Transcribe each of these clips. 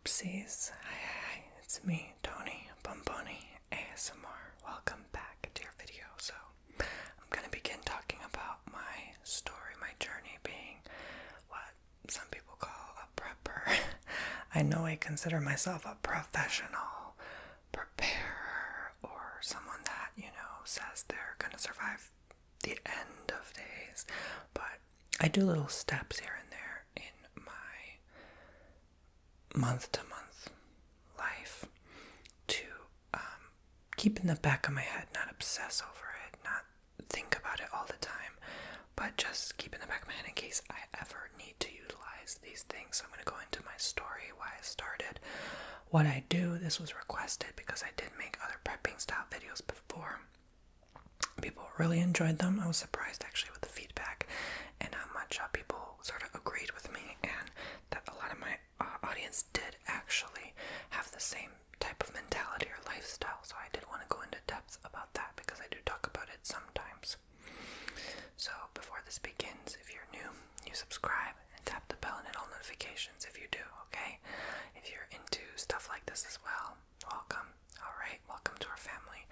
Oopsies. Hi, it's me, Tony Bomboni ASMR. Welcome back to your video. So, I'm gonna begin talking about my story, my journey being what some people call a prepper. I know I consider myself a professional preparer or someone that, says they're gonna survive the end of days, but I do little steps here and there in my month-to-month life to keep in the back of my head, not obsess over it, not think about it all the time, but just keep in the back of my head in case I ever need to utilize these things. So I'm going to go into my story, why I started, what I do. This was requested because I did make other prepping style videos before. People really enjoyed them. I was surprised actually with the feedback and how much people sort of agreed with me, and that a lot of my audience did actually have the same type of mentality or lifestyle. So I did want to go into depth about that because I do talk about it sometimes. So before this begins, if you're new, you subscribe and tap the bell and hit all notifications if you do, okay? If you're into stuff like this as well, welcome. Alright, welcome to our family.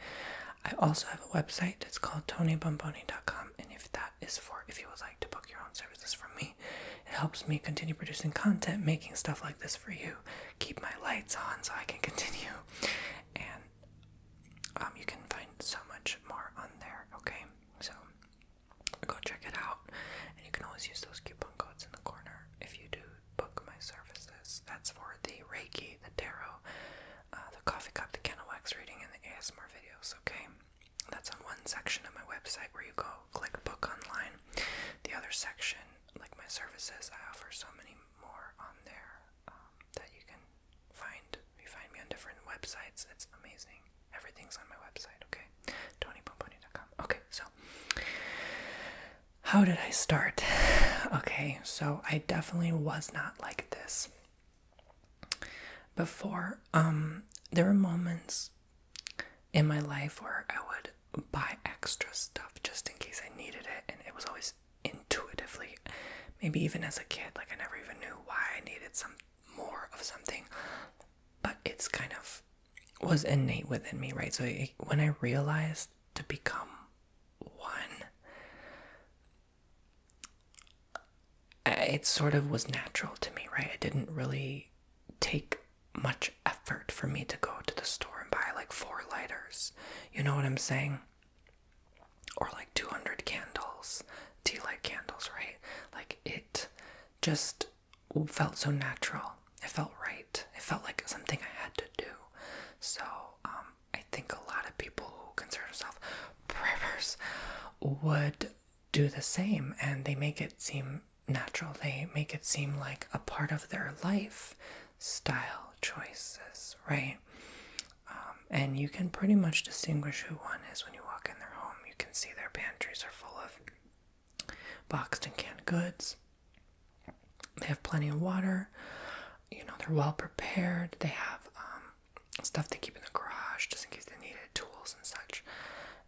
I also have a website. It's called tonybomboni.com, and if you would like to book your own services from me, it helps me continue producing content, making stuff like this for you, keep my lights on so I can continue, and you can find so much more on there, okay? So go check it out, and you can always use those coupon codes in the corner if you do book my services. That's for the Reiki, the tarot, the coffee cup, the candle wax reading, and the ASMR videos, okay? That's on one section of my website where you go click book online. The other section, like my services, I offer so many more on there that you can find. You find me on different websites. It's amazing. Everything's on my website, okay? tonybomboni.com. Okay, so how did I start? Okay, so I definitely was not like this before. There were moments in my life where I would buy extra stuff just in case I needed it, and it was always intuitively, maybe even as a kid, like I never even knew why I needed some more of something, but it's kind of was innate within me, right? So when I realized to become one, it sort of was natural to me, right? It didn't really take much effort for me to go to the store and buy like 4 lighters. You know what I'm saying? Or like 200 candles, tea light candles, right? Like it just felt so natural. It felt right. It felt like something I had to do. So I think a lot of people who consider themselves preppers would do the same, and they make it seem natural. They make it seem like a part of their life style choices, right? And you can pretty much distinguish who one is when you walk in their home. You can see their pantries are full of boxed and canned goods. They have plenty of water. They're well prepared. They have stuff they keep in the garage just in case they need it, tools and such.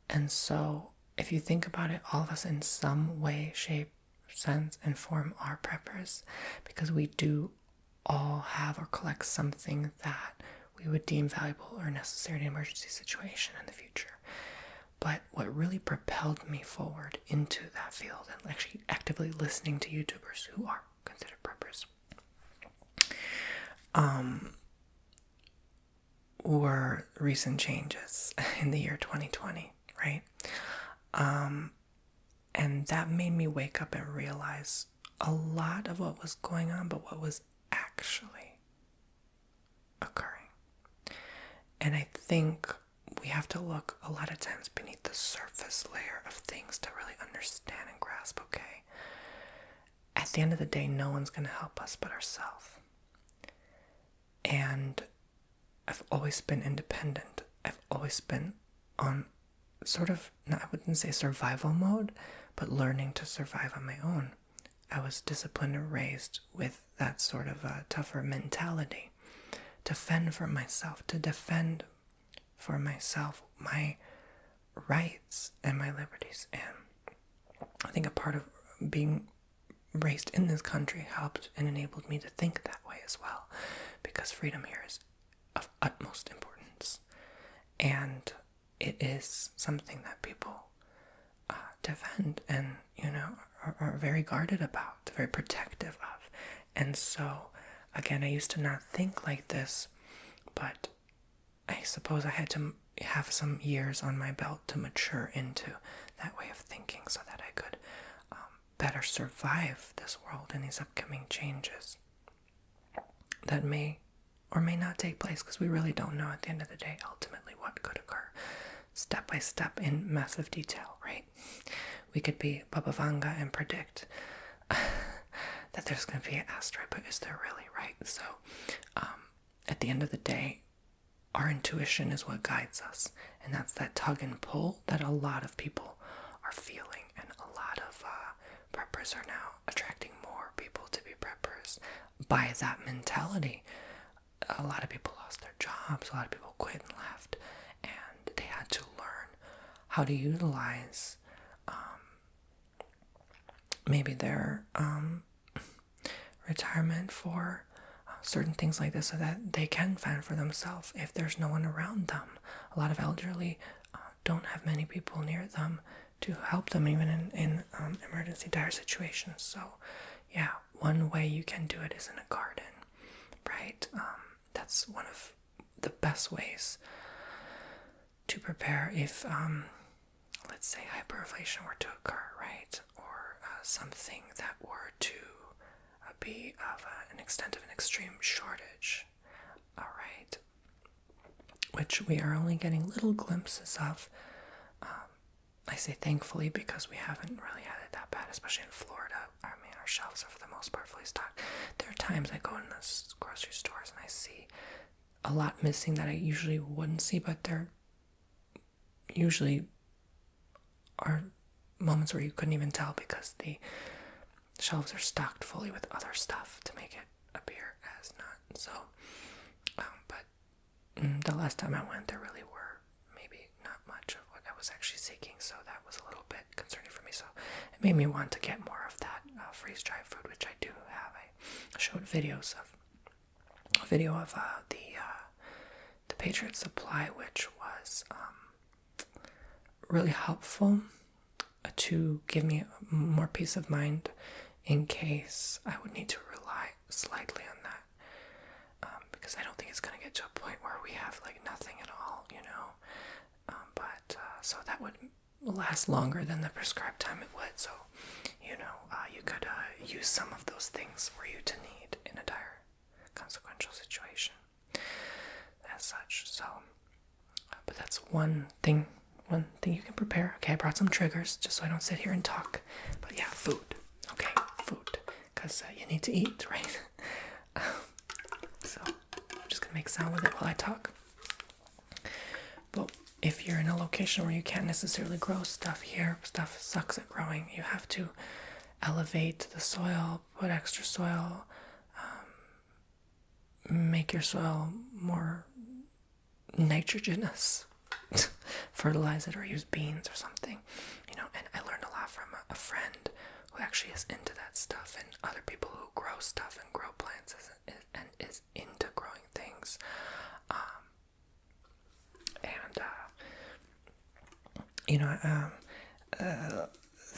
And so if you think about it, all of us in some way, shape, sense, and form are preppers, because we do all have or collect something that we would deem valuable or necessary in an emergency situation in the future. But what really propelled me forward into that field and actually actively listening to YouTubers who are considered preppers were recent changes in the year 2020, right? And that made me wake up and realize a lot of what was going on, but what was actually occurring. And I think we have to look a lot of times beneath the surface layer of things to really understand and grasp, okay? At the end of the day, no one's going to help us but ourselves. And I've always been independent. I've always been on sort of, I wouldn't say survival mode, but learning to survive on my own. I was disciplined and raised with that sort of a tougher mentality to fend for myself, to defend for myself my rights and my liberties. And I think a part of being raised in this country helped and enabled me to think that way as well, because freedom here is of utmost importance. And it is something that people defend and, are very guarded about, very protective of. And so, again, I used to not think like this, but I suppose I had to have some years on my belt to mature into that way of thinking so that I could better survive this world and these upcoming changes that may or may not take place, because we really don't know at the end of the day ultimately what could occur step by step in massive detail, right? We could be Baba Vanga and predict that there's going to be an asteroid, but is there really, right? So at the end of the day, our intuition is what guides us, and that's that tug and pull that a lot of people are feeling, and a lot of preppers are now attracting more people to be preppers by that mentality. A lot of people lost their jobs, a lot of people quit and left, and they had to learn how to utilize maybe their retirement for certain things like this so that they can fend for themselves if there's no one around them. A lot of elderly don't have many people near them to help them even in emergency dire situations. So yeah, one way you can do it is in a garden, right? That's one of the best ways to prepare if let's say hyperinflation were to occur, right? Or something that were to be of an extent of an extreme shortage, all right? Which we are only getting little glimpses of. I say thankfully because we haven't really had it that bad, especially in Florida. I mean, our shelves are for the most part fully stocked. There are times I go in the grocery stores and I see a lot missing that I usually wouldn't see, but there usually are moments where you couldn't even tell because the shelves are stocked fully with other stuff to make it appear as not. So, but the last time I went, there really were maybe not much of what I was actually seeking, so that was a little bit concerning for me. So it made me want to get more of that freeze-dried food, which I do have. I showed videos of a video of the Patriot Supply, which was really helpful to give me more peace of mind in case I would need to rely slightly on that, because I don't think it's going to get to a point where we have like nothing at all, but so that would last longer than the prescribed time it would. So you could use some of those things were you to need in a dire consequential situation as such. So but that's one thing you can prepare. Okay, I brought some triggers just so I don't sit here and talk. But yeah, food. Okay, food. Because you need to eat, right? So I'm just going to make sound with it while I talk. But if you're in a location where you can't necessarily grow stuff here, stuff sucks at growing, you have to elevate the soil, put extra soil, make your soil more nitrogenous. Fertilize it or use beans or something, and I learned a lot from a friend who actually is into that stuff, and other people who grow stuff and grow plants and is into growing things,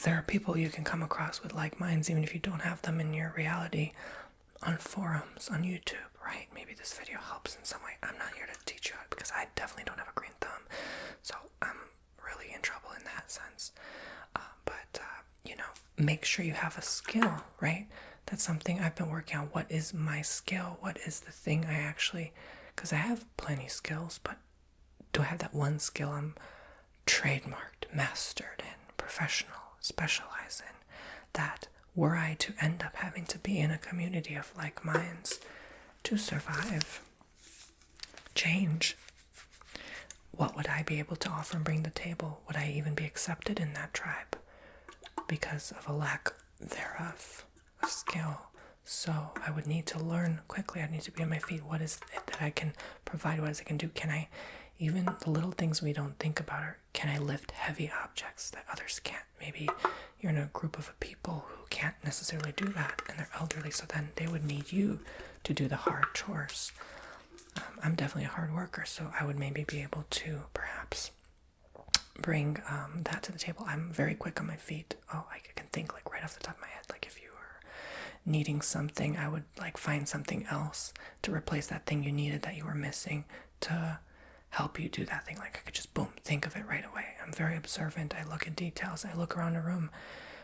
there are people you can come across with like minds even if you don't have them in your reality on forums, on YouTube, right? Maybe this video helps in some way. I'm not here to teach you because I definitely don't have a green thumb, so I'm really in trouble in that sense. But make sure you have a skill, right? That's something I've been working on. What is my skill? What is the thing I actually, because I have plenty of skills, but do I have that one skill I'm trademarked, mastered in, professional, specialize in, that were I to end up having to be in a community of like minds to survive, change, what would I be able to offer and bring to the table? Would I even be accepted in that tribe because of a lack thereof of skill? So I would need to learn quickly. I need to be on my feet. What is it that I can provide? What is it I can do? Can I, even the little things we don't think about are, can I lift heavy objects that others can't? Maybe you're in a group of people who can't necessarily do that and they're elderly, so then they would need you to do the hard chores. I'm definitely a hard worker, so I would maybe be able to perhaps bring that to the table. I'm very quick on my feet. Oh, I can think like right off the top of my head. Like if you were needing something, I would like find something else to replace that thing you needed that you were missing to help you do that thing. Like I could just boom, think of it right away. I'm very observant. I look at details. I look around a room.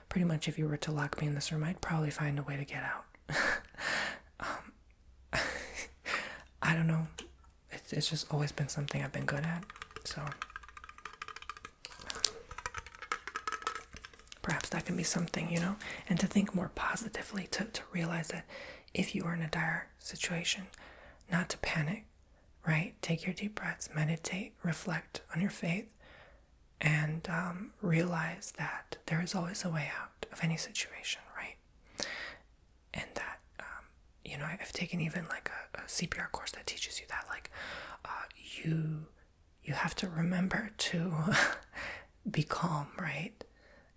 Pretty much if you were to lock me in this room, I'd probably find a way to get out. I don't know. It's just always been something I've been good at. So perhaps that can be something, and to think more positively, to realize that if you are in a dire situation, not to panic, right? Take your deep breaths, meditate, reflect on your faith, and realize that there is always a way out of any situation, right? And that, I've taken even like a CPR course that teaches you that, like, you have to remember to be calm, right?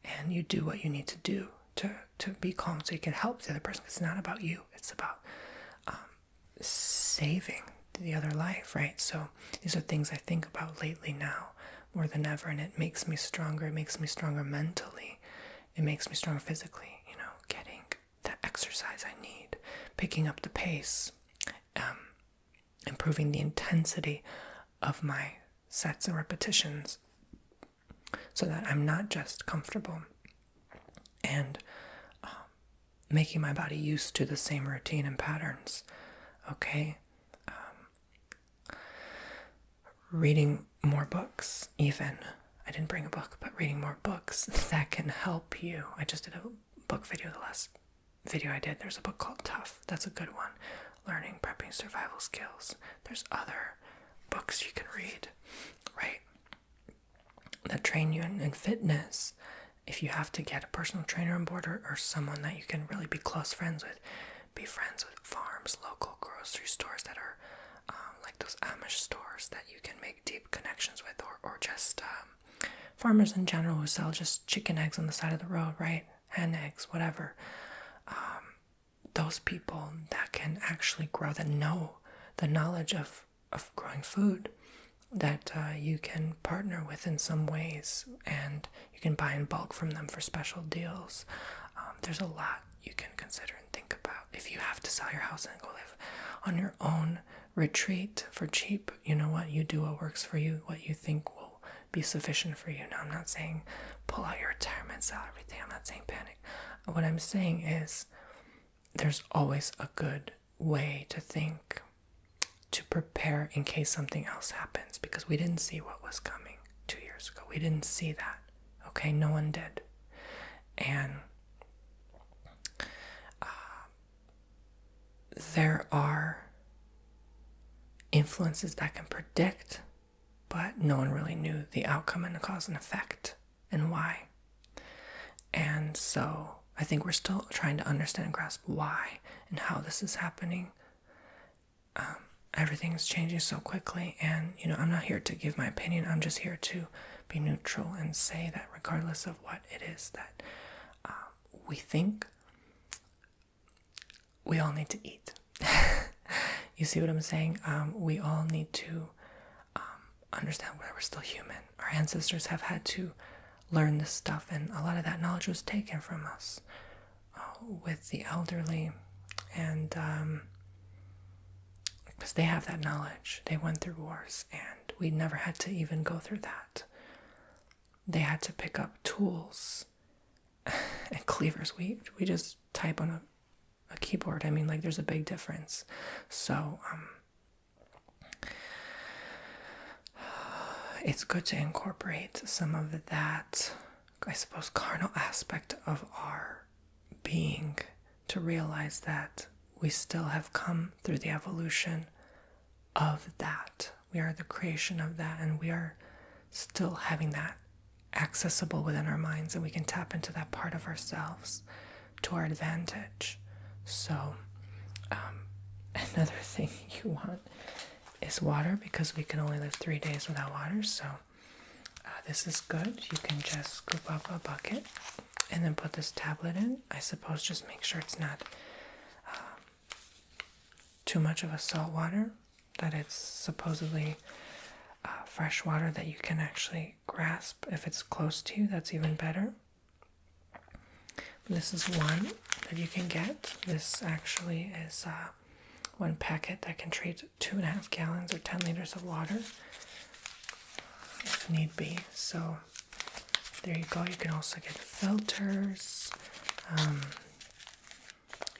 And you do what you need to do to be calm so you can help the other person. It's not about you. It's about saving the other life, right? So these are things I think about lately now more than ever, and it makes me stronger. It makes me stronger mentally. It makes me stronger physically, getting the exercise I need, picking up the pace, improving the intensity of my sets and repetitions so that I'm not just comfortable and making my body used to the same routine and patterns, okay? Reading more books, even. I didn't bring a book, but reading more books that can help you. I just did a book video, the last video I did. There's a book called Tough. That's a good one. Learning, prepping, survival skills. There's other books you can read, right? That train you in fitness. If you have to get a personal trainer on board or someone that you can really be close friends with, be friends with farms, local grocery stores that are like those Amish stores that you can make deep connections with, or just farmers in general who sell just chicken eggs on the side of the road, right? Hen eggs, whatever. Those people that can actually grow, that know the knowledge of growing food, that you can partner with in some ways, and you can buy in bulk from them for special deals. There's a lot you can consider and think about. If you have to sell your house and go live on your own retreat for cheap, you know what? You do what works for you, what you think will be sufficient for you. Now, I'm not saying pull out your retirement, sell everything. I'm not saying panic. What I'm saying is there's always a good way to think, to prepare in case something else happens, because we didn't see what was coming 2 years ago. We didn't see that. Okay, no one did. And there are influences that can predict, but no one really knew the outcome and the cause and effect and why. And so I think we're still trying to understand and grasp why and how this is happening. Everything is changing so quickly, and I'm not here to give my opinion. I'm just here to be neutral and say that regardless of what it is that we think, we all need to eat. You see what I'm saying? We all need to understand that we're still human. Our ancestors have had to learn this stuff, and a lot of that knowledge was taken from us with the elderly, and because they have that knowledge. They went through wars, and we never had to even go through that. They had to pick up tools and cleavers. We just type on a keyboard. I mean, like, there's a big difference. So it's good to incorporate some of that, I suppose, carnal aspect of our being, to realize that we still have come through the evolution of that. We are the creation of that, and we are still having that accessible within our minds, and we can tap into that part of ourselves to our advantage. So another thing you want is water, because we can only live 3 days without water. So this is good. You can just scoop up a bucket and then put this tablet in. I suppose just make sure it's not too much of a salt water. that it's supposedly fresh water that you can actually grasp. If it's close to you, that's even better. This is one that you can get. This actually is one packet that can treat 2.5 gallons or 10 liters of water if need be. So there you go. You can also get filters,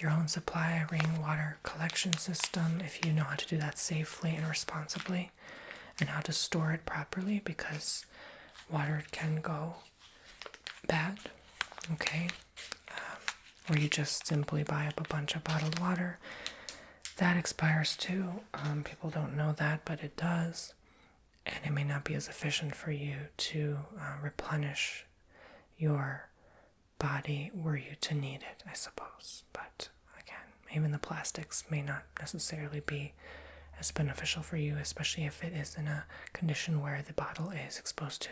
your own supply rainwater collection system if you know how to do that safely and responsibly, and how to store it properly, because water can go bad, okay? Or you just simply buy up a bunch of bottled water. That expires too. People don't know that, but it does. And it may not be as efficient for you to replenish your body were you to need it, I suppose. But again, even the plastics may not necessarily be as beneficial for you, especially if it is in a condition where the bottle is exposed to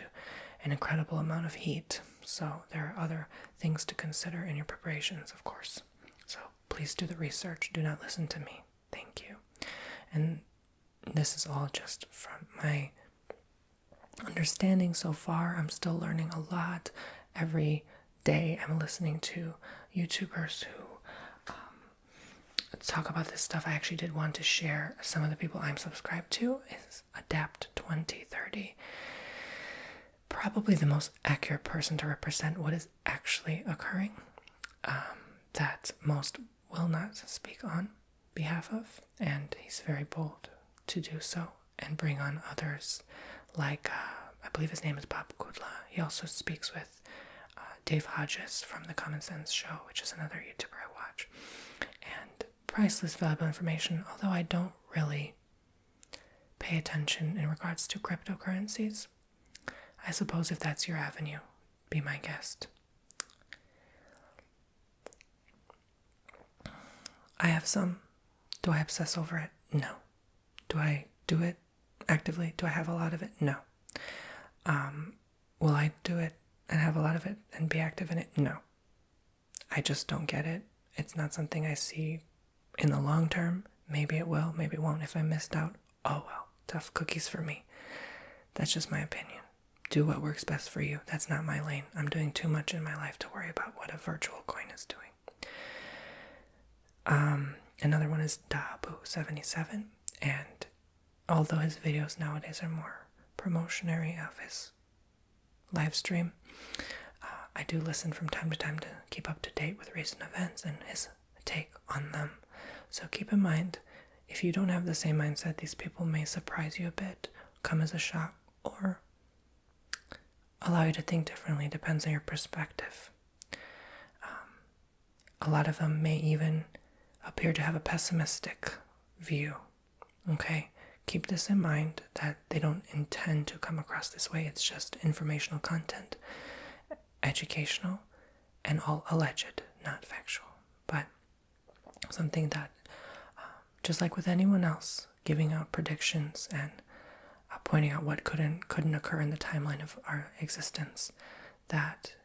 an incredible amount of heat. So there are other things to consider in your preparations, of course. So please do the research. Do not listen to me. Thank you. And this is all just from my understanding so far. I'm still learning a lot. Every day I'm listening to YouTubers who talk about this stuff. I actually did want to share some of the people I'm subscribed to. Is Adapt 2030. Probably the most accurate person to represent what is actually occurring, that most will not speak on behalf of, and he's very bold to do so and bring on others like I believe his name is Bob Kudla. He also speaks with Dave Hodges from the Common Sense Show, which is another YouTuber I watch, and priceless valuable information, although I don't really pay attention in regards to cryptocurrencies. I suppose if that's your avenue, be my guest. I have some. Do I obsess over it? No. Do I do it actively? Do I have a lot of it? No. Will I do it and have a lot of it and be active in it? No. I just don't get it. It's not something I see in the long term. Maybe it will, maybe it won't. If I missed out, oh well, tough cookies for me. That's just my opinion. Do what works best for you. That's not my lane. I'm doing too much in my life to worry about what a virtual coin is doing. Another one is Dabu77, and although his videos nowadays are more promotionary of his live stream, I do listen from time to time to keep up to date with recent events and his take on them. So keep in mind, if you don't have the same mindset, these people may surprise you a bit, come as a shock, or allow you to think differently. Depends on your perspective. A lot of them may even appear to have a pessimistic view. Okay? Keep this in mind, that they don't intend to come across this way. It's just informational content, educational, and all alleged, not factual. But something that, just like with anyone else, giving out predictions and pointing out what couldn't occur in the timeline of our existence, that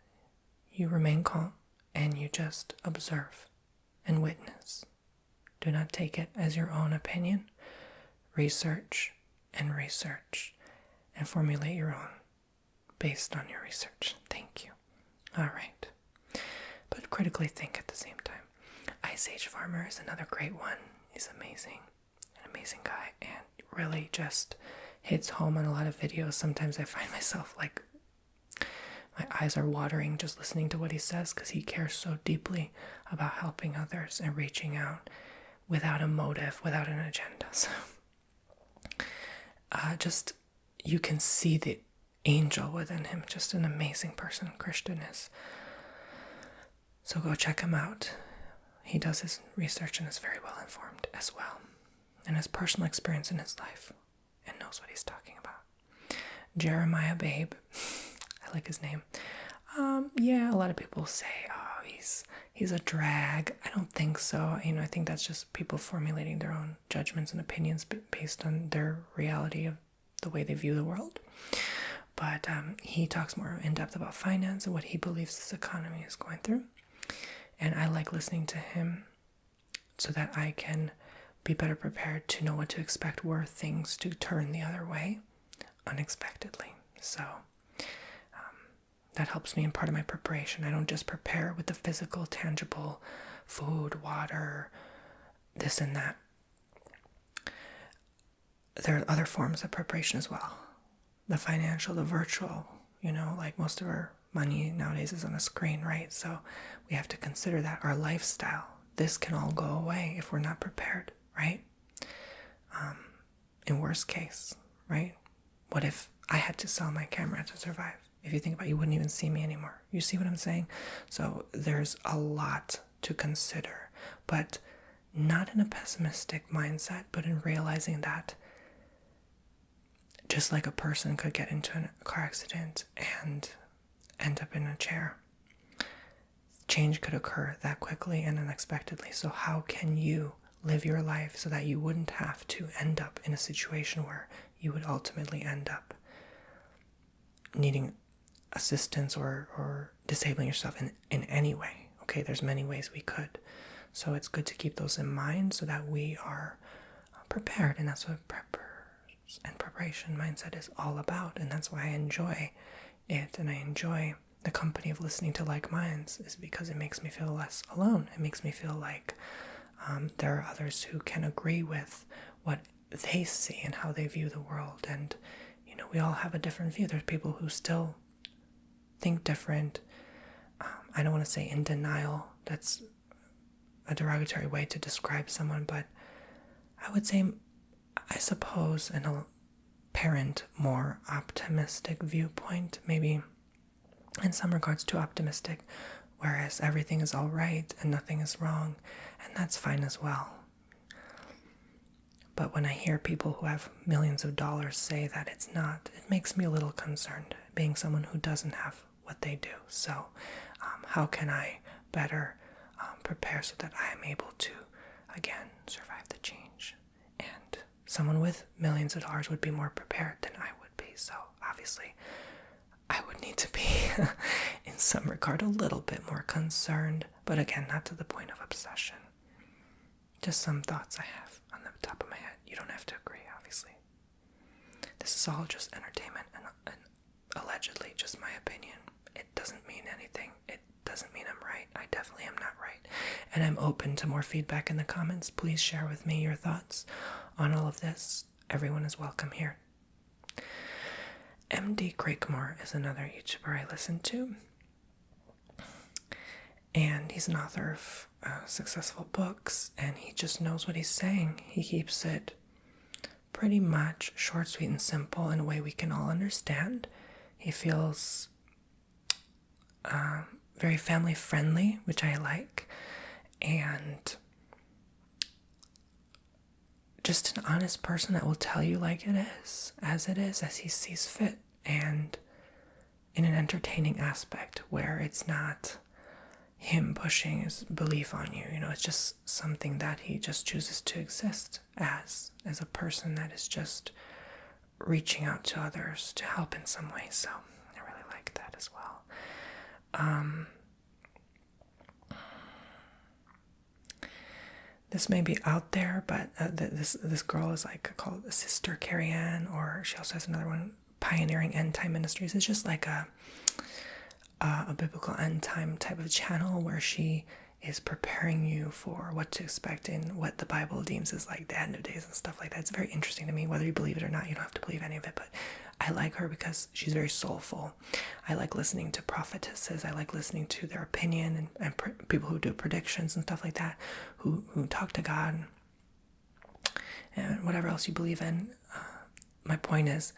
you remain calm and you just observe and witness. Do not take it as your own opinion. Research and formulate your own based on your research. Thank you. All right. But critically think at the same time. Ice Age Farmer is another great one. He's amazing. An amazing guy, and really just hits home on a lot of videos. Sometimes I find myself like my eyes are watering just listening to what he says, because he cares so deeply about helping others and reaching out without a motive, without an agenda. So just, you can see the angel within him. Just an amazing person Christian is. So go check him out. He does his research and is very well informed as well, and has personal experience in his life and knows what he's talking about. Jeremiah Babe, I like his name. Yeah, a lot of people say, oh, he's a drag. I don't think so. I think that's just people formulating their own judgments and opinions based on their reality of the way they view the world. But he talks more in depth about finance and what he believes this economy is going through. And I like listening to him so that I can be better prepared to know what to expect were things to turn the other way unexpectedly. So that helps me in part of my preparation. I don't just prepare with the physical, tangible food, water, this and that. There are other forms of preparation as well. The financial, the virtual, like most of our money nowadays is on a screen, right? So we have to consider that. Our lifestyle, this can all go away if we're not prepared, right? In worst case, right? What if I had to sell my camera to survive? If you think about it, you wouldn't even see me anymore. You see what I'm saying? So there's a lot to consider, but not in a pessimistic mindset, but in realizing that just like a person could get into a car accident and end up in a chair, change could occur that quickly and unexpectedly. So how can you live your life so that you wouldn't have to end up in a situation where you would ultimately end up needing assistance or disabling yourself in any way? Okay, there's many ways we could. So it's good to keep those in mind so that we are prepared, and that's what preppers and preparation mindset is all about. And that's why I enjoy it, and I enjoy the company of listening to like minds, is because it makes me feel less alone. It makes me feel like there are others who can agree with what they see and how they view the world. And we all have a different view. There's people who still think different. I don't want to say in denial. That's a derogatory way to describe someone, but I would say, I suppose, in a parent, more optimistic viewpoint, maybe in some regards too optimistic, whereas everything is all right and nothing is wrong, and that's fine as well. But when I hear people who have millions of dollars say that it's not, it makes me a little concerned, being someone who doesn't have what they do. So how can I better prepare so that I am able to, again, survive the change? And someone with millions of dollars would be more prepared than I would be. So obviously I would need to be, in some regard, a little bit more concerned. But again, not to the point of obsession. Just some thoughts I have on the top of my head. You don't have to agree, obviously. This is all just entertainment and allegedly just my opinion. It doesn't mean anything. It doesn't mean I'm right. I definitely am not right. And I'm open to more feedback in the comments. Please share with me your thoughts on all of this. Everyone is welcome here. MD Craigmore is another YouTuber I listen to. And he's an author of successful books, and he just knows what he's saying. He keeps it pretty much short, sweet, and simple in a way we can all understand. He feels very family friendly, which I like, and just an honest person that will tell you like it is, as he sees fit, and in an entertaining aspect where it's not him pushing his belief on you. It's just something that he just chooses to exist as a person that is just reaching out to others to help in some way. So I really like that as well. This may be out there, but this girl is called Sister Carrie Ann, or she also has another one, Pioneering End Time Ministries. It's just like a biblical end time type of channel where she is preparing you for what to expect and what the Bible deems as like the end of days and stuff like that. It's very interesting to me, whether you believe it or not. You don't have to believe any of it, but I like her because she's very soulful. I like listening to prophetesses. I like listening to their opinion and people who do predictions and stuff like that, who talk to God and whatever else you believe in. My point is,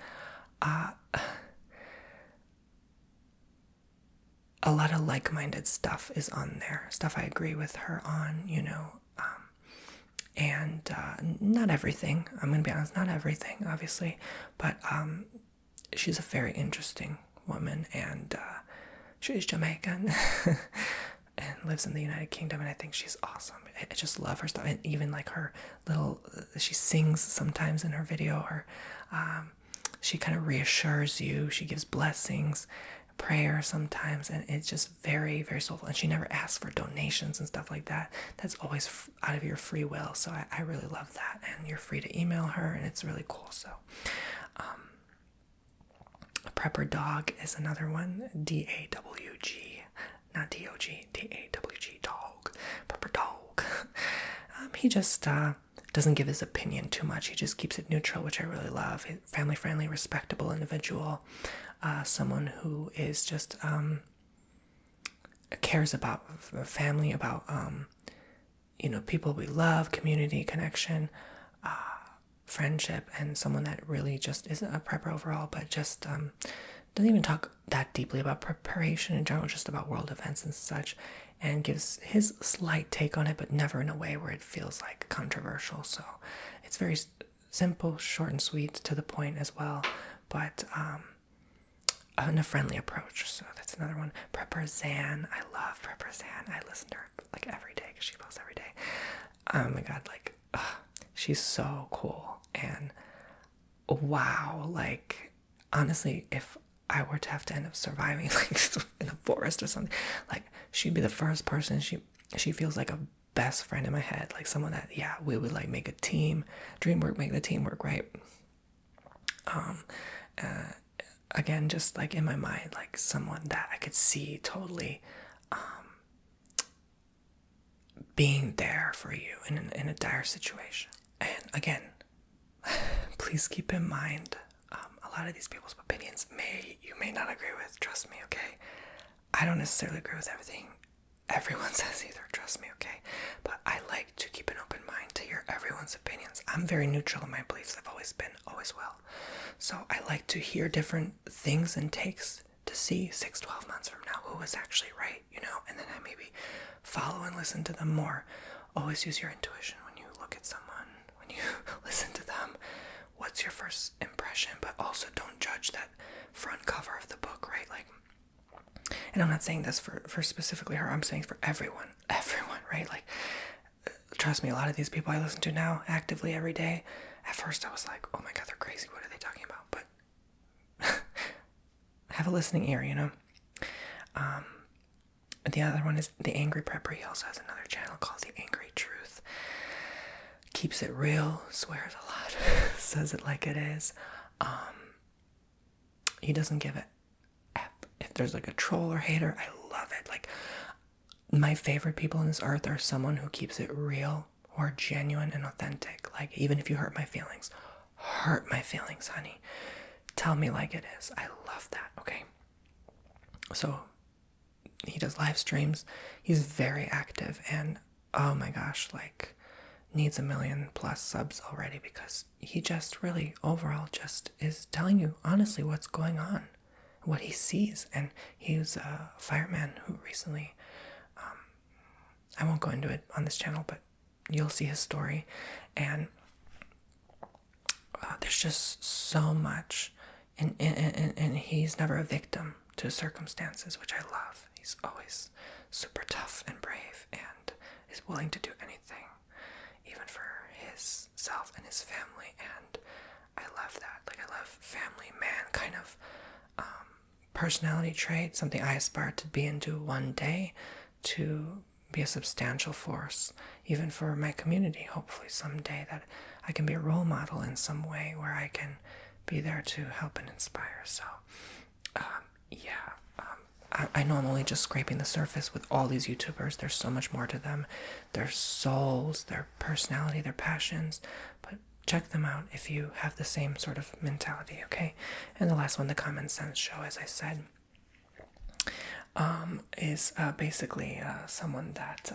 a lot of like-minded stuff is on there, stuff I agree with her on, and not everything. I'm going to be honest, not everything, obviously, but she's a very interesting woman, and she's Jamaican and lives in the United Kingdom, and I think she's awesome. I just love her stuff, and even like her little, she sings sometimes in her video, or she kind of reassures you, she gives blessings, prayer sometimes, and it's just very, very soulful. And she never asks for donations and stuff like that. That's always out of your free will. So I really love that. And you're free to email her, and it's really cool. So Prepper Dog is another one. DAWG, not DOG, DAWG dog. Prepper Dog. He just doesn't give his opinion too much. He just keeps it neutral, which I really love. Family friendly, respectable individual. Someone who is just cares about family, about people we love, community, connection, friendship, and someone that really just isn't a prepper overall, but just doesn't even talk that deeply about preparation in general, just about world events and such, and gives his slight take on it, but never in a way where it feels like controversial. So it's very simple, short and sweet, to the point as well, but in a friendly approach. So that's another one. Prepper Zan. I love Prepper Zan. I listen to her like every day because she posts every day. Oh my god, like she's so cool. And wow, like honestly, if I were to have to end up surviving like in a forest or something, like she'd be the first person. She feels like a best friend in my head, like someone that we would like make a team, dream work, make the team work, right? Again, just like in my mind, like someone that I could see totally being there for you in a dire situation. And again, please keep in mind, a lot of these people's opinions you may not agree with. Trust me, okay? I don't necessarily agree with everything everyone says either. Trust me, okay? But I like to keep an open mind to hear everyone's opinions. I'm very neutral in my beliefs. I've always been, always will. So I like to hear different things and takes to see 6-12 months from now who was actually right, and then I maybe follow and listen to them more. Always use your intuition when you look at someone, when you listen to them. What's your first impression? But also don't judge that front cover of the book, right? Like, and I'm not saying this for specifically her, I'm saying for everyone, right? Like, trust me, a lot of these people I listen to now actively every day, at first I was like, oh my god, they're crazy, what are they talking about? But have a listening ear, The other one is The Angry Prepper. He also has another channel called The Angry Truth. Keeps it real, swears a lot, says it like it is. He doesn't give it F. If there's like a troll or hater, I love it. Like, my favorite people on this earth are someone who keeps it real or genuine and authentic. Like, even if you hurt my feelings, honey. Tell me like it is. I love that, okay? So, he does live streams. He's very active, and oh my gosh, like, needs 1 million+ subs already, because he just really overall just is telling you honestly what's going on, what he sees. And he was a fireman who recently, I won't go into it on this channel, but you'll see his story, and there's just so much, and he's never a victim to circumstances, which I love. He's always super tough and brave and is willing to do anything, even for his self and his family. And I love that. Like, I love family man kind of personality trait, something I aspire to be and do one day, to be a substantial force, even for my community, hopefully someday, that I can be a role model in some way where I can be there to help and inspire. So, I know I'm only just scraping the surface with all these YouTubers. There's so much more to them. Their souls, their personality, their passions. But check them out if you have the same sort of mentality, okay? And the last one, The Common Sense Show, as I said, is basically someone that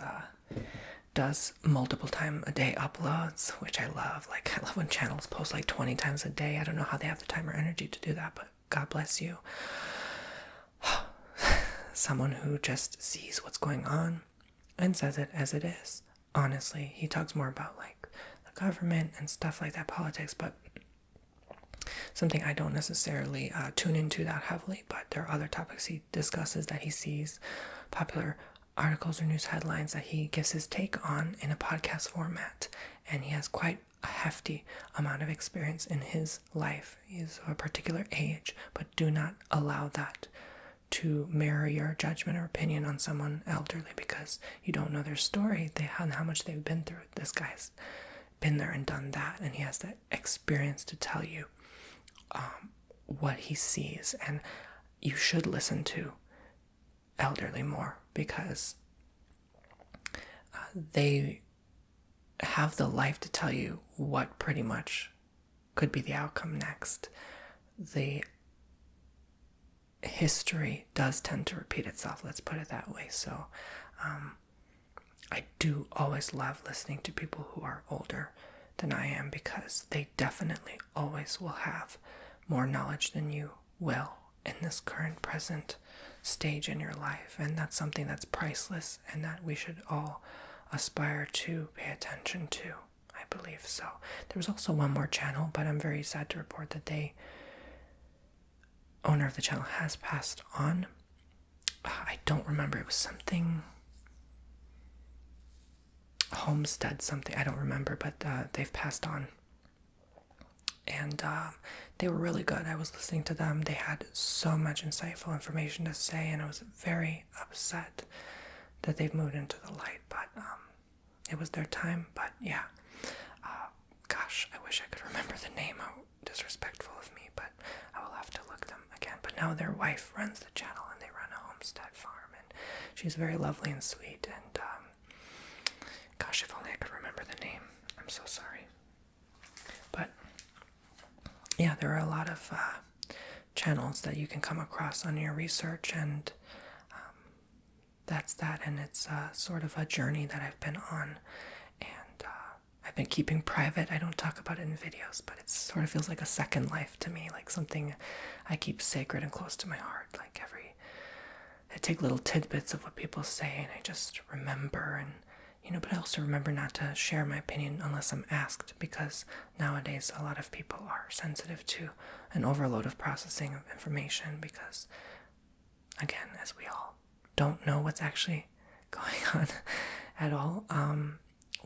does multiple time a day uploads, which I love. Like, I love when channels post like 20 times a day. I don't know how they have the time or energy to do that, but God bless you. Someone who just sees what's going on and says it as it is. Honestly, he talks more about like the government and stuff like that, politics, but something I don't necessarily tune into that heavily. But there are other topics he discusses that he sees, popular articles or news headlines that he gives his take on in a podcast format, and he has quite a hefty amount of experience in his life. He's a particular age, but do not allow that to mirror your judgment or opinion on someone elderly because you don't know their story, how much they've been through. This guy's been there and done that, and he has that experience to tell you what he sees. And you should listen to elderly more because they have the life to tell you what pretty much could be the outcome next. The history does tend to repeat itself, let's put it that way. So I do always love listening to people who are older than I am because they definitely always will have more knowledge than you will in this current present stage in your life. And that's something that's priceless and that we should all aspire to pay attention to, I believe. So there was also one more channel, but I'm very sad to report that the owner of the channel has passed on. I don't remember, it was something Homestead something, I don't remember, but they've passed on. And they were really good. I was listening to them. They had so much insightful information to say, and I was very upset that they've moved into the light, but it was their time. But yeah, gosh, I wish I could remember the name. How disrespectful of me, but I will have to look them again. But now their wife runs the channel, and they run a homestead farm, and she's very lovely and sweet, and gosh, if only I could remember the name. I'm so sorry. But yeah, there are a lot of channels that you can come across on your research, and that's that. And it's sort of a journey that I've been on, and I've been keeping private. I don't talk about it in videos, but it sort of feels like a second life to me, like something I keep sacred and close to my heart. Like I take little tidbits of what people say, and I just remember, and but I also remember not to share my opinion unless I'm asked, because nowadays a lot of people are sensitive to an overload of processing of information because, again, as we all don't know what's actually going on at all,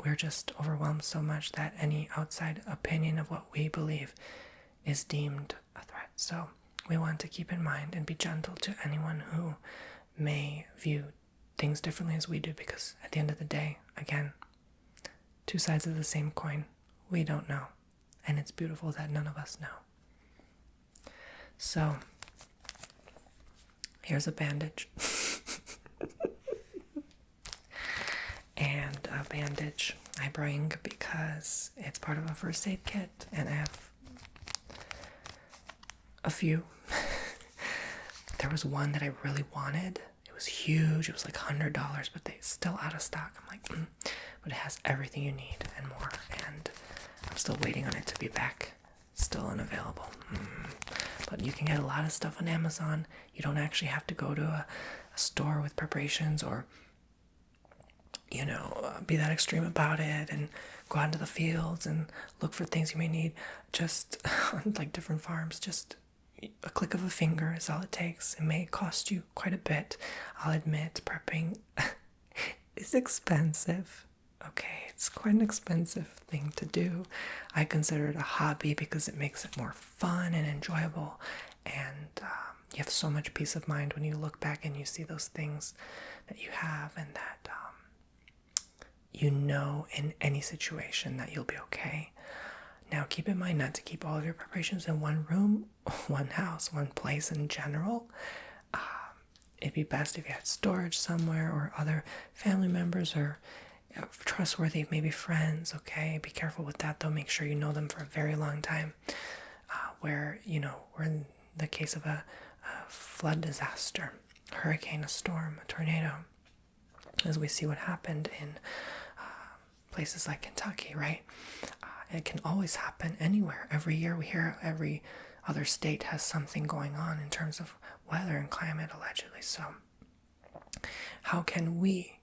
we're just overwhelmed so much that any outside opinion of what we believe is deemed a threat. So we want to keep in mind and be gentle to anyone who may view things differently as we do, because at the end of the day, again, two sides of the same coin. We don't know, and it's beautiful that none of us know. So here's a bandage. And a bandage I bring because it's part of a first aid kit, and I have a few. There was one that I really wanted. It was huge. It was like $100, but they're still out of stock. I'm like, but it has everything you need and more. And I'm still waiting on it to be back. Still unavailable. But you can get a lot of stuff on Amazon. You don't actually have to go to a store with preparations or, be that extreme about it and go out into the fields and look for things you may need. Just on like different farms, just a click of a finger is all it takes. It may cost you quite a bit. I'll admit, prepping is expensive. Okay, it's quite an expensive thing to do. I consider it a hobby because it makes it more fun and enjoyable, and you have so much peace of mind when you look back and you see those things that you have, and that in any situation that you'll be okay. Now, keep in mind not to keep all of your preparations in one room, one house, one place in general. It'd be best if you had storage somewhere, or other family members, or trustworthy, maybe friends, okay? Be careful with that, though. Make sure you know them for a very long time. We're in the case of a flood disaster, a hurricane, a storm, a tornado, as we see what happened in places like Kentucky, right? It can always happen anywhere. Every year we hear every other state has something going on in terms of weather and climate, allegedly. So how can we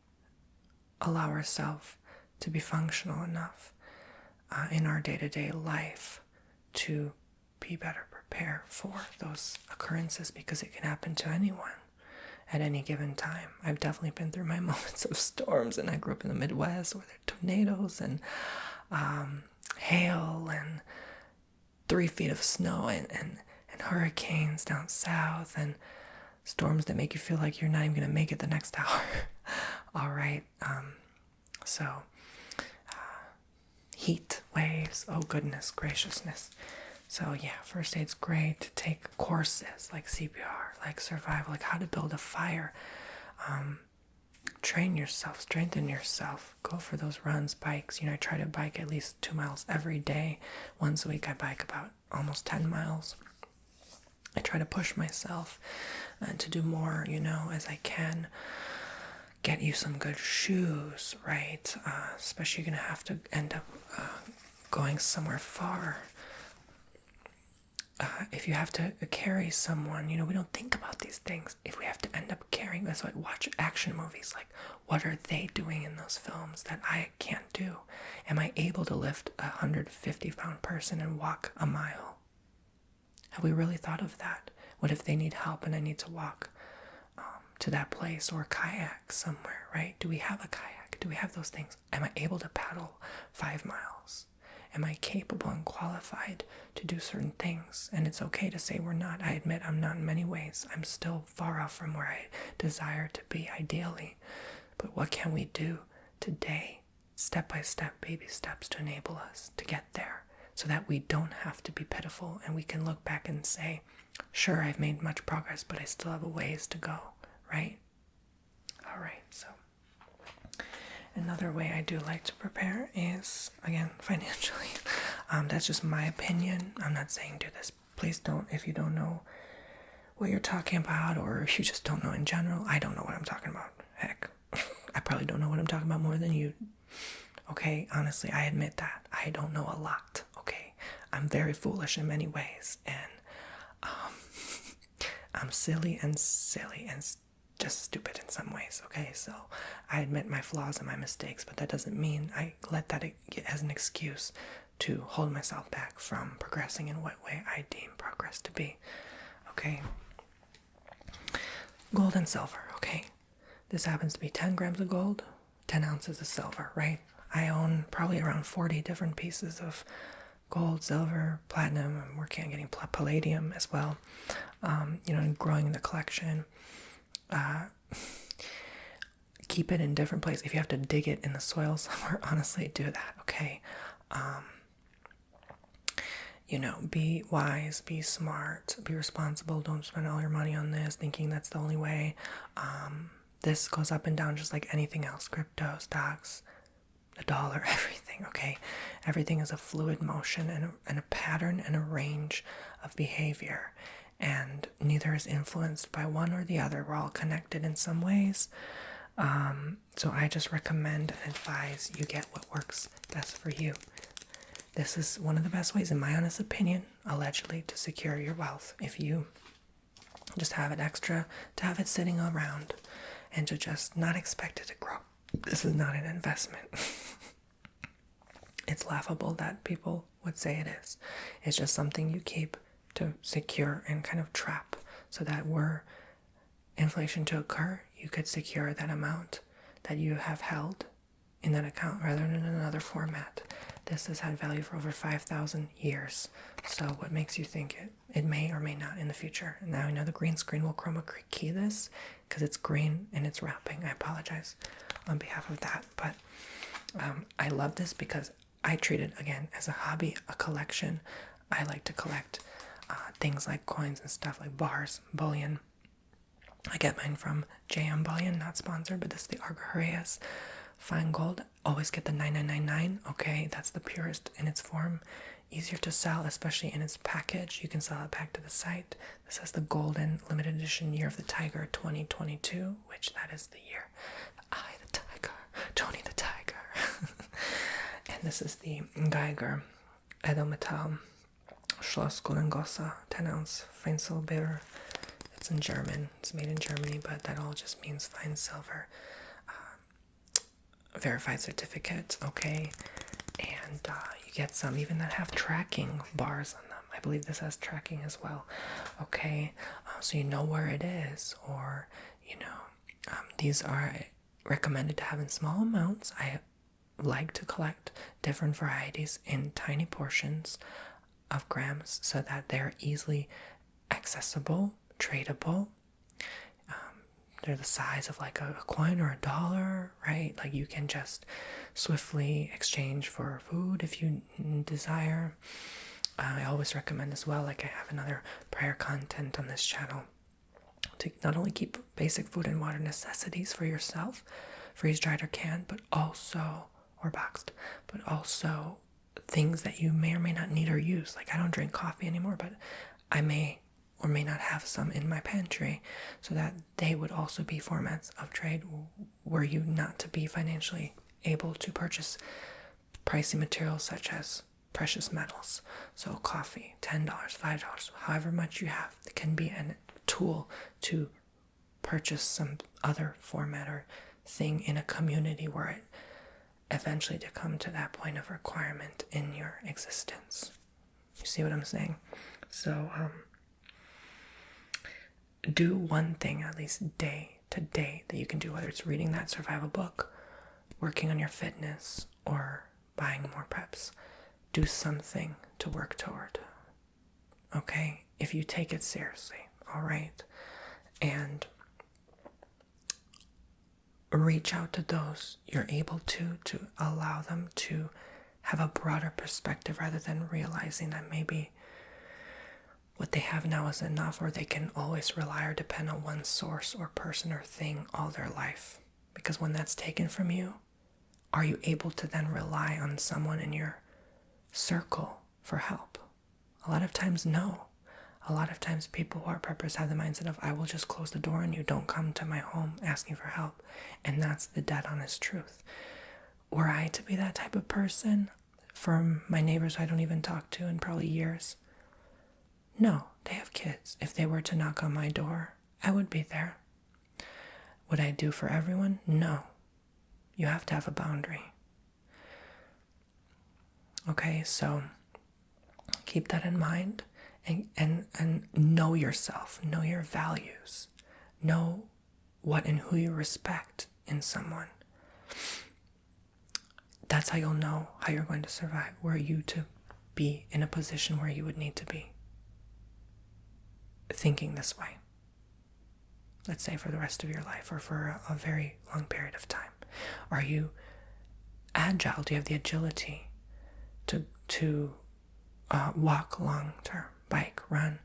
allow ourselves to be functional enough in our day-to-day life to be better prepared for those occurrences, because it can happen to anyone at any given time. I've definitely been through my moments of storms, and I grew up in the Midwest where there are tornadoes and hail and 3 feet of snow and hurricanes down south, and storms that make you feel like you're not even going to make it the next hour. All right. So heat waves. Oh, goodness graciousness. So yeah, first aid's great. To take courses like CPR, like survival, like how to build a fire. Train yourself, strengthen yourself. Go for those runs, bikes. I try to bike at least 2 miles every day. Once a week I bike about almost 10 miles. I try to push myself to do more, as I can. Get you some good shoes, right? Especially you're going to have to end up going somewhere far. If you have to carry someone, we don't think about these things. If we have to end up carrying, that's why I watch action movies. Like, what are they doing in those films that I can't do? Am I able to lift a 150-pound person and walk a mile? Have we really thought of that? What if they need help and I need to walk to that place, or kayak somewhere, right? Do we have a kayak? Do we have those things? Am I able to paddle 5 miles? Am I capable and qualified to do certain things? And it's okay to say we're not. I admit I'm not in many ways. I'm still far off from where I desire to be, ideally. But what can we do today, step by step, baby steps, to enable us to get there, so that we don't have to be pitiful and we can look back and say, sure, I've made much progress, but I still have a ways to go, right? All right, so another way I do like to prepare is, again, financially. That's just my opinion. I'm not saying do this. Please don't, if you don't know what you're talking about, or if you just don't know in general. I don't know what I'm talking about. Heck, I probably don't know what I'm talking about more than you. Okay, honestly, I admit that. I don't know a lot, okay? I'm very foolish in many ways, and I'm silly and just stupid in some ways, okay? So I admit my flaws and my mistakes, but that doesn't mean I let that get as an excuse to hold myself back from progressing in what way I deem progress to be, okay? Gold and silver, okay? This happens to be 10 grams of gold, 10 ounces of silver, right? I own probably around 40 different pieces of gold, silver, platinum. I'm working on getting palladium as well, and growing the collection. Keep it in different places. If you have to dig it in the soil somewhere, honestly, do that, okay? Be wise, be smart, be responsible. Don't spend all your money on this thinking that's the only way. This goes up and down just like anything else. Crypto, stocks, the dollar, everything, okay? Everything is a fluid motion and a pattern and a range of behavior. And neither is influenced by one or the other. We're all connected in some ways. So I just recommend and advise you get what works best for you. This is one of the best ways, in my honest opinion, allegedly, to secure your wealth. If you just have it extra, to have it sitting around, and to just not expect it to grow. This is not an investment. It's laughable that people would say it is. It's just something you keep to secure and kind of trap, so that were inflation to occur, you could secure that amount that you have held in that account rather than in another format. This has had value for over 5,000 years. So what makes you think it may or may not in the future? And now I know the green screen will chroma key this because it's green and it's wrapping. I apologize on behalf of that. But I love this because I treat it, again, as a hobby, a collection. I like to collect things like coins and stuff like bars, bullion. I get mine from JM Bullion, not sponsored, but this is the Argarias fine gold. Always get the 9999. Okay, that's the purest in its form. Easier to sell, especially in its package. You can sell it back to the site. This has the golden limited edition Year of the Tiger 2022, which that is the year. The tiger, Tony the tiger. And this is the Geiger Edelmetall Schloss Goldengossa 10 ounce fine silver. It's in German. It's made in Germany, but that all just means fine silver. Verified certificate, okay? And you get some even that have tracking bars on them. I believe this has tracking as well, okay? So you know where it is, or, these are recommended to have in small amounts. I like to collect different varieties in tiny portions of grams so that they're easily accessible, tradable, they're the size of like a coin or a dollar, right? Like you can just swiftly exchange for food if you desire. I always recommend as well, like I have another prayer content on this channel, to not only keep basic food and water necessities for yourself, freeze dried or canned, but also, or boxed, but also things that you may or may not need or use. Like I don't drink coffee anymore, but I may or may not have some in my pantry, so that they would also be formats of trade were you not to be financially able to purchase pricey materials such as precious metals. So coffee, $10, $5, however much you have, it can be a tool to purchase some other format or thing in a community where it eventually to come to that point of requirement in your existence. You see what I'm saying? So do one thing at least day to day that you can do, whether it's reading that survival book, working on your fitness, or buying more preps. Do something to work toward. Okay? If you take it seriously, all right? And reach out to those you're able to allow them to have a broader perspective, rather than realizing that maybe what they have now is enough, or they can always rely or depend on one source or person or thing all their life. Because when that's taken from you, are you able to then rely on someone in your circle for help? A lot of times, no. A lot of times people who are preppers have the mindset of, I will just close the door on you, don't come to my home asking for help. And that's the dead honest truth. Were I to be that type of person from my neighbors I don't even talk to in probably years, no, they have kids. If they were to knock on my door, I would be there. Would I do for everyone? No. You have to have a boundary. Okay, so keep that in mind, and know yourself, know your values, know what and who you respect in someone. That's how you'll know how you're going to survive, were you to be in a position where you would need to be thinking this way, let's say for the rest of your life or for a very long period of time. Are you agile? Do you have the agility to walk long term, bike, run,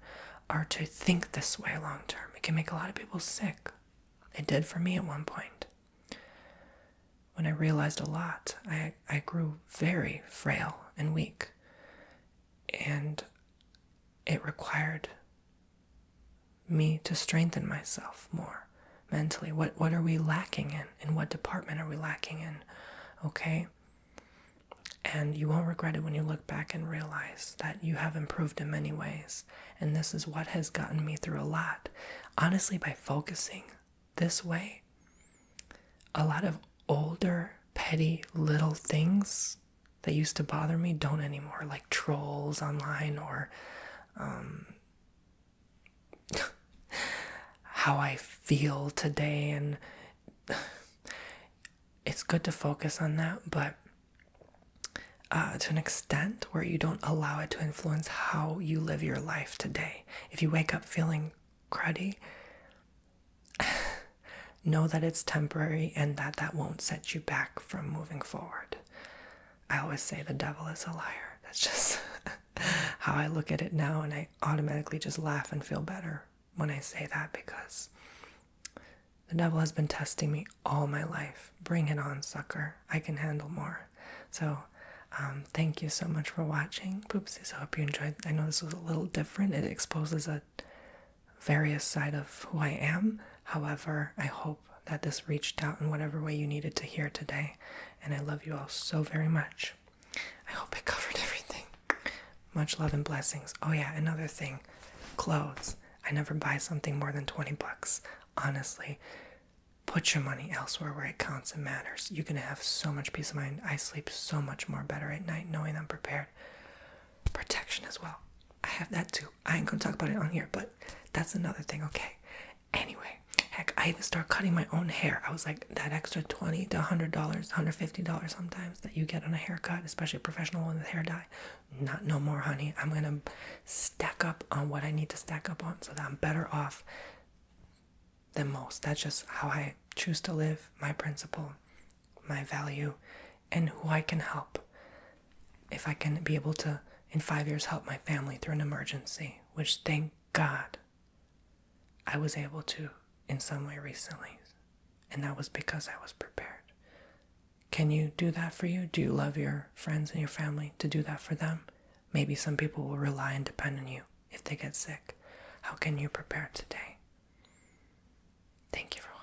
or to think this way long term? It can make a lot of people sick. It did for me at one point. When I realized a lot, I grew very frail and weak, and it required me to strengthen myself more mentally. What are we lacking in? In what department are we lacking in? Okay? And you won't regret it when you look back and realize that you have improved in many ways. And this is what has gotten me through a lot. Honestly, by focusing this way, a lot of older, petty little things that used to bother me don't anymore, like trolls online or how I feel today. And it's good to focus on that, but to an extent where you don't allow it to influence how you live your life today. If you wake up feeling cruddy, know that it's temporary and that won't set you back from moving forward. I always say the devil is a liar. That's just how I look at it now, and I automatically just laugh and feel better when I say that, because the devil has been testing me all my life. Bring it on, sucker. I can handle more. So thank you so much for watching, Poopsies. I hope you enjoyed. I know this was a little different. It exposes a various side of who I am. However, I hope that this reached out in whatever way you needed to hear today. And I love you all so very much. I hope it covered everything. Much love and blessings. Oh yeah, another thing. Clothes. I never buy something more than $20. Honestly, put your money elsewhere where it counts and matters. You're going to have so much peace of mind. I sleep so much more better at night knowing I'm prepared. Protection as well. I have that too. I ain't going to talk about it on here, but that's another thing, okay? Anyway, heck, I even started cutting my own hair. I was like, that extra $20 to $100, $150 sometimes that you get on a haircut, especially a professional one with hair dye. Not no more, honey. I'm going to stack up on what I need to stack up on so that I'm better off than most. That's just how I choose to live, my principle, my value, and who I can help. If I can be able to, in 5 years, help my family through an emergency, which thank God I was able to in some way recently. And that was because I was prepared. Can you do that for you? Do you love your friends and your family to do that for them? Maybe some people will rely and depend on you if they get sick. How can you prepare today? Thank you for